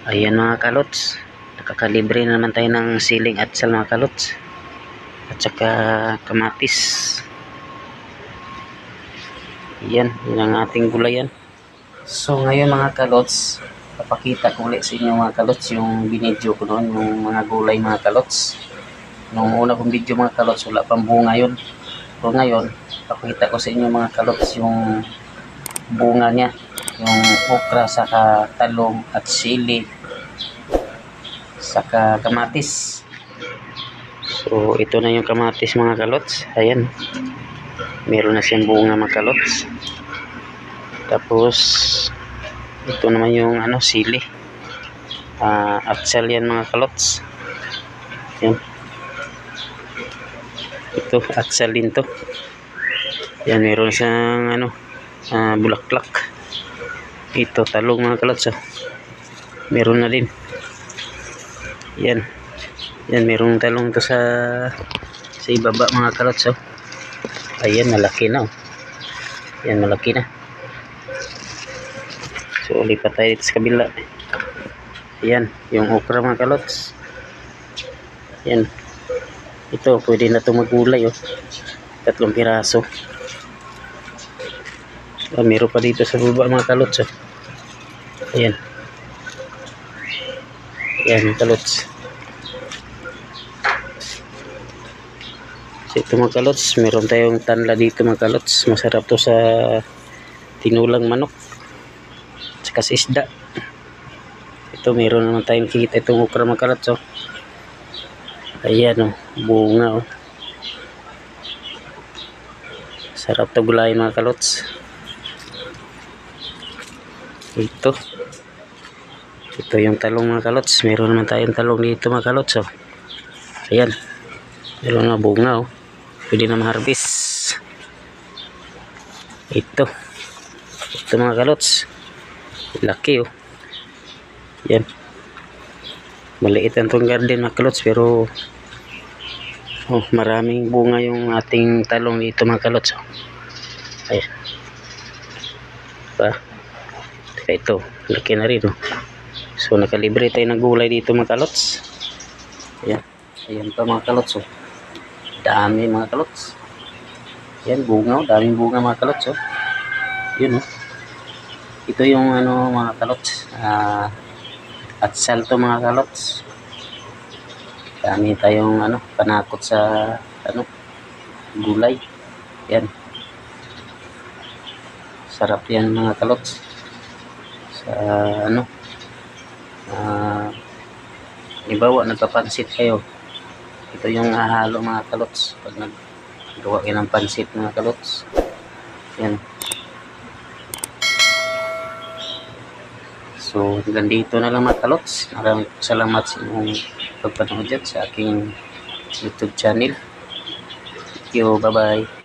Ayan mga kalots, nakakalibre na naman tayo ng siling atsal mga kalots, at saka kamatis. Yan ang ating gulayan. So ngayon mga kalots, papakita ko ulit sa inyo mga kalots yung binidyo ko noon, yung mga gulay mga kalots. Nung una kong video mga kalots, wala pang bunga yun. So ngayon, papakita ko sa inyo mga kalots yung bunga niya, yung okra, saka talong at sili, saka kamatis. So ito na yung kamatis mga kalots. Ayan, meron na siyang bunga mga kalots. Tapos ito naman yung sili, atsal yan mga kalots. Yan, ito atsal din to. Yan, meron siyang bulaklak. Ito talong mga kalots, meron na din. Yan, merong talong to sa ibaba mga kalots. Ayan, malaki na. Yan, malaki na. So lipat tayo dito sa kabila. Yan, yung okra mga kalots. Yan, ito pwede na itong magulay. 3 piraso. Meron pa dito sa baba mga kalots. Ayan, yan mga kalots. So ito mga kalots, meron tayong tanla dito mga kalots. Masarap to sa tinulang manok saka sa isda. Ito meron naman tayong kita itong okra mga kalots. Ayan bunga. Sarap to gulay mga kalots. Ito yung talong mga kalots. Meron naman tayong talong dito mga kalots. Ayan, meron na bunga. Pwede na ma-harvest. Ito mga kalots, laki. Yan, maliit ang itong garden mga kalots, pero maraming bunga yung ating talong dito mga kalots. Ayan pa. Ito, laki na rin. So nakalibre tayo ng gulay dito mga kalots. Ayan pa mga kalots. Dami mga kalots. Yan, bunga. Daming bunga mga kalots. Yun. Ito yung mga kalots, atsal to mga kalots. Dami tayong panakot sa gulay. Yan, sarap yan mga kalots. Sa ibawa nagpapansit kayo, ito yung halo mga kalots pag naggawa kayo ng pansit mga kalots. Yan. So hanggang dito na lang mga kalots. Maraming salamat sa inyong pagpanood dyan sa aking YouTube channel. Thank you, bye bye.